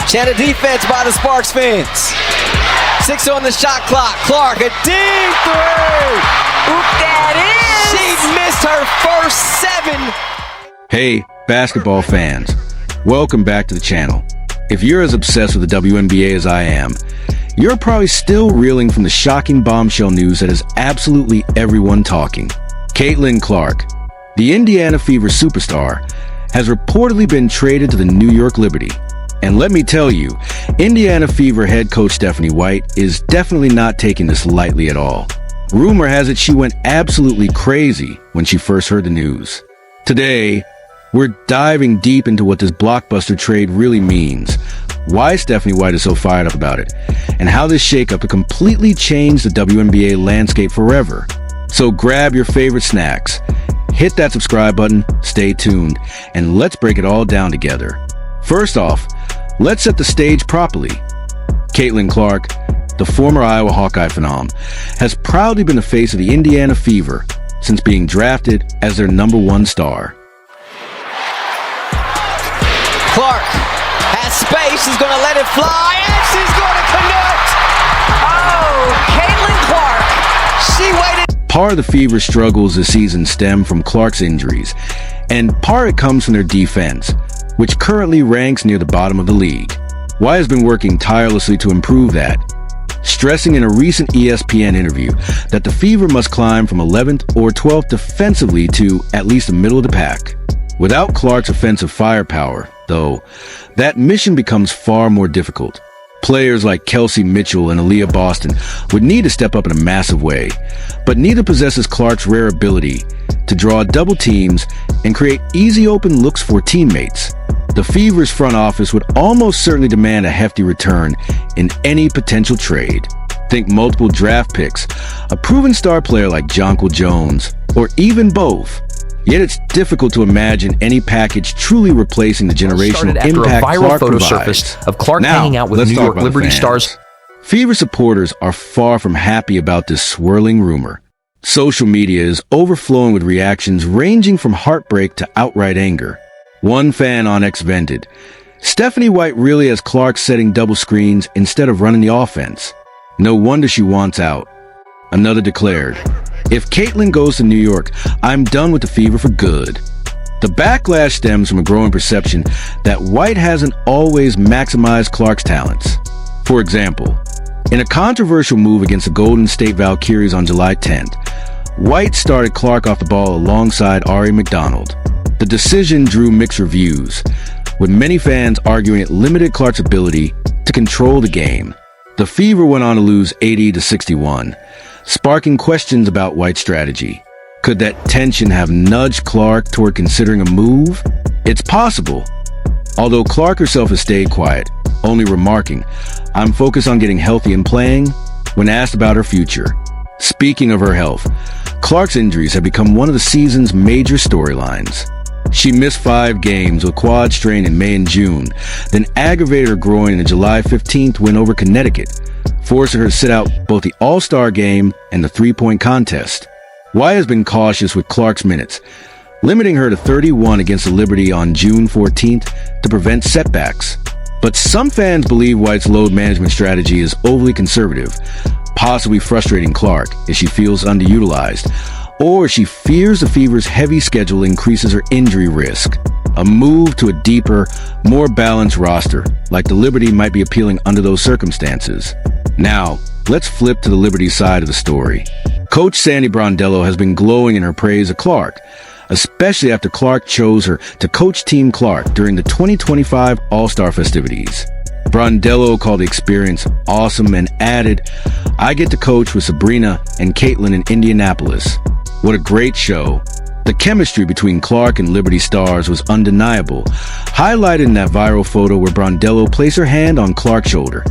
Channel defense by the Sparks fans. 6 on the shot clock. Clark, a deep three. Oop, that is. She missed her first 7. Hey, basketball fans. Welcome back to the channel. If you're as obsessed with the WNBA as I am, you're probably still reeling from the shocking bombshell news that has absolutely everyone talking. Caitlin Clark, the Indiana Fever superstar, has reportedly been traded to the New York Liberty. And let me tell you, Indiana Fever head coach Stephanie White is definitely not taking this lightly at all. Rumor has it she went absolutely crazy when she first heard the news. Today, we're diving deep into what this blockbuster trade really means, why Stephanie White is so fired up about it, and how this shakeup could completely change the WNBA landscape forever. So grab your favorite snacks, hit that subscribe button, stay tuned, and let's break it all down together. First off, let's set the stage properly. Caitlin Clark, the former Iowa Hawkeye phenom, has proudly been the face of the Indiana Fever since being drafted as their #1 star. Clark has space. She's going to let it fly, and she's going to connect. Oh, Caitlin Clark. She waited. Part of the Fever's struggles this season stem from Clark's injuries, and part it comes from their defense, which currently ranks near the bottom of the league. White has been working tirelessly to improve that, stressing in a recent ESPN interview that the Fever must climb from 11th or 12th defensively to at least the middle of the pack. Without Clark's offensive firepower, though, that mission becomes far more difficult. Players like Kelsey Mitchell and Aaliyah Boston would need to step up in a massive way, but neither possesses Clark's rare ability to draw double teams and create easy open looks for teammates. The Fever's front office would almost certainly demand a hefty return in any potential trade. Think multiple draft picks, a proven star player like Jonquel Jones, or even both. Yet it's difficult to imagine any package truly replacing the generational impact a viral Clark photo provides. surfaced of Clark Now, hanging out with let's New talk York about the Liberty fans. stars. Fever supporters are far from happy about this swirling rumor. Social media is overflowing with reactions ranging from heartbreak to outright anger. One fan on X vented, "Stephanie White really has Clark setting double screens instead of running the offense. No wonder she wants out." Another declared, "If Caitlin goes to New York, I'm done with the Fever for good." The backlash stems from a growing perception that White hasn't always maximized Clark's talents. For example, in a controversial move against the Golden State Valkyries on July 10th, White started Clark off the ball alongside Ari McDonald. The decision drew mixed reviews, with many fans arguing it limited Clark's ability to control the game. The Fever went on to lose 80-61, sparking questions about White's strategy. Could that tension have nudged Clark toward considering a move? It's possible, although Clark herself has stayed quiet, only remarking, "I'm focused on getting healthy and playing," when asked about her future. Speaking of her health, Clark's injuries have become one of the season's major storylines. She missed 5 games with quad strain in May and June, then aggravated her groin in the July 15th win over Connecticut, forcing her to sit out both the All-Star game and the three-point contest. White has been cautious with Clark's minutes, limiting her to 31 against the Liberty on June 14th to prevent setbacks. But some fans believe White's load management strategy is overly conservative, possibly frustrating Clark if she feels underutilized, or she fears the Fever's heavy schedule increases her injury risk. A move to a deeper, more balanced roster, like the Liberty, might be appealing under those circumstances. Now, let's flip to the Liberty side of the story. Coach Sandy Brondello has been glowing in her praise of Clark, especially after Clark chose her to coach Team Clark during the 2025 All-Star festivities. Brondello called the experience awesome and added, "I get to coach with Sabrina and Caitlin in Indianapolis. What a great show." The chemistry between Clark and Liberty stars was undeniable, highlighted in that viral photo where Brondello placed her hand on Clark's shoulder.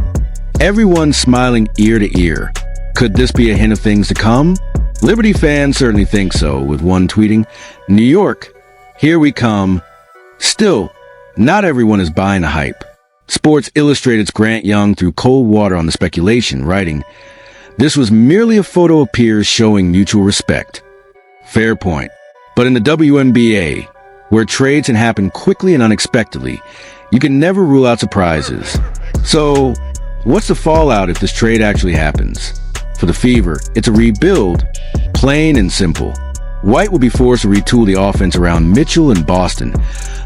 Everyone smiling ear to ear. Could this be a hint of things to come? Liberty fans certainly think so, with one tweeting, "New York, here we come." Still, not everyone is buying the hype. Sports Illustrated's Grant Young threw cold water on the speculation, writing, "This was merely a photo of peers showing mutual respect." Fair point. But in the WNBA, where trades can happen quickly and unexpectedly, you can never rule out surprises. So, what's the fallout if this trade actually happens? For the Fever, it's a rebuild, plain and simple. White will be forced to retool the offense around Mitchell and Boston,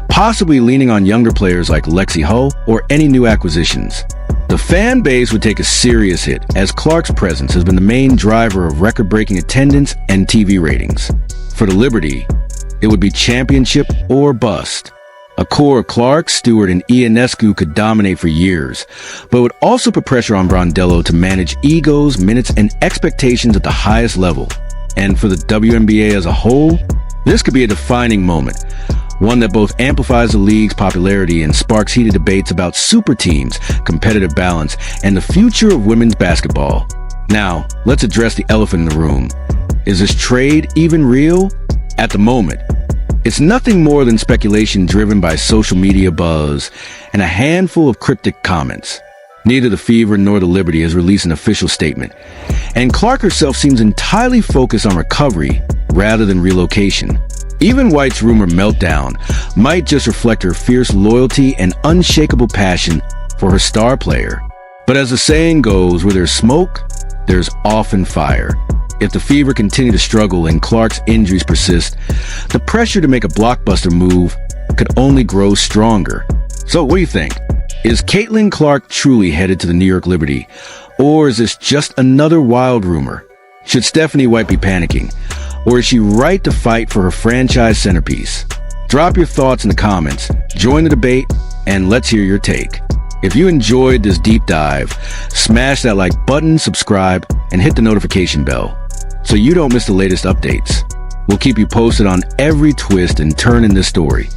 possibly leaning on younger players like Lexi Hull or any new acquisitions. The fan base would take a serious hit, as Clark's presence has been the main driver of record-breaking attendance and TV ratings. For the Liberty, it would be championship or bust. A core of Clark, Stewart, and Ionescu could dominate for years, but would also put pressure on Brondello to manage egos, minutes, and expectations at the highest level. And for the WNBA as a whole, this could be a defining moment, one that both amplifies the league's popularity and sparks heated debates about super teams, competitive balance, and the future of women's basketball. Now, let's address the elephant in the room. Is this trade even real? At the moment, it's nothing more than speculation driven by social media buzz and a handful of cryptic comments. Neither the Fever nor the Liberty has released an official statement, and Clark herself seems entirely focused on recovery rather than relocation. Even White's rumor meltdown might just reflect her fierce loyalty and unshakable passion for her star player. But as the saying goes, where there's smoke, there's often fire. If the Fever continue to struggle and Clark's injuries persist, the pressure to make a blockbuster move could only grow stronger. So what do you think? Is Caitlin Clark truly headed to the New York Liberty? Or is this just another wild rumor? Should Stephanie White be panicking? Or is she right to fight for her franchise centerpiece? Drop your thoughts in the comments, join the debate, and let's hear your take. If you enjoyed this deep dive, smash that like button, subscribe, and hit the notification bell so you don't miss the latest updates. We'll keep you posted on every twist and turn in this story.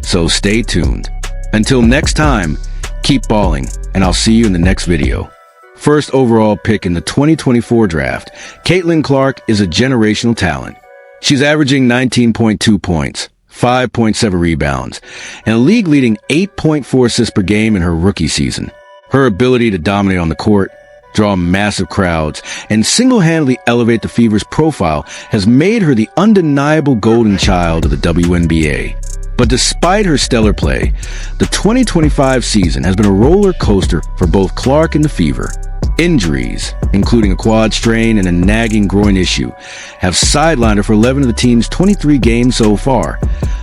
So stay tuned. Until next time, keep balling, and I'll see you in the next video. First overall pick in the 2024 draft, Caitlin Clark is a generational talent. She's averaging 19.2 points, 5.7 rebounds, and a league-leading 8.4 assists per game in her rookie season. Her ability to dominate on the court, draw massive crowds, and single-handedly elevate the Fever's profile has made her the undeniable golden child of the WNBA. But despite her stellar play, the 2025 season has been a roller coaster for both Clark and the Fever. Injuries, including a quad strain and a nagging groin issue, have sidelined her for 11 of the team's 23 games so far,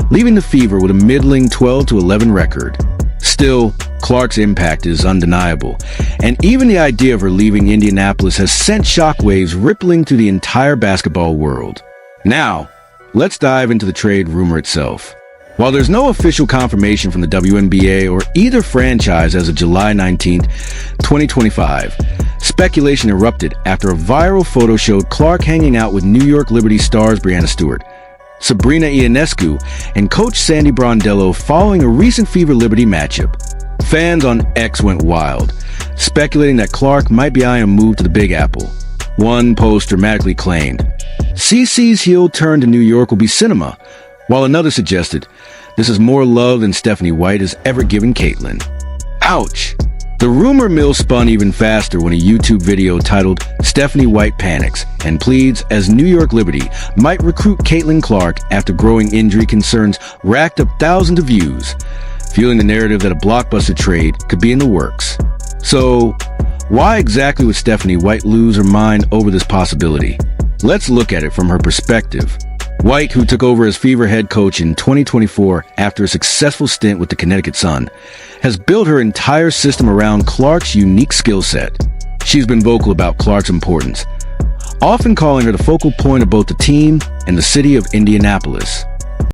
leaving the Fever with a middling 12-11 record. Still, Clark's impact is undeniable, and even the idea of her leaving Indianapolis has sent shockwaves rippling through the entire basketball world. Now, let's dive into the trade rumor itself. While there's no official confirmation from the WNBA or either franchise as of July 19, 2025, speculation erupted after a viral photo showed Clark hanging out with New York Liberty stars Breanna Stewart, Sabrina Ionescu, and coach Sandy Brondello following a recent Fever Liberty matchup. Fans on X went wild, speculating that Clark might be eyeing a move to the Big Apple. One post dramatically claimed, "CC's heel turn to New York will be cinema," while another suggested, "This is more love than Stephanie White has ever given Caitlin." Ouch! The rumor mill spun even faster when a YouTube video titled "Stephanie White Panics and Pleads as New York Liberty Might Recruit Caitlin Clark After Growing Injury Concerns" racked up thousands of views, fueling the narrative that a blockbuster trade could be in the works. So, why exactly would Stephanie White lose her mind over this possibility? Let's look at it from her perspective. White, who took over as Fever head coach in 2024 after a successful stint with the Connecticut Sun, has built her entire system around Clark's unique skill set. She's been vocal about Clark's importance, often calling her the focal point of both the team and the city of Indianapolis.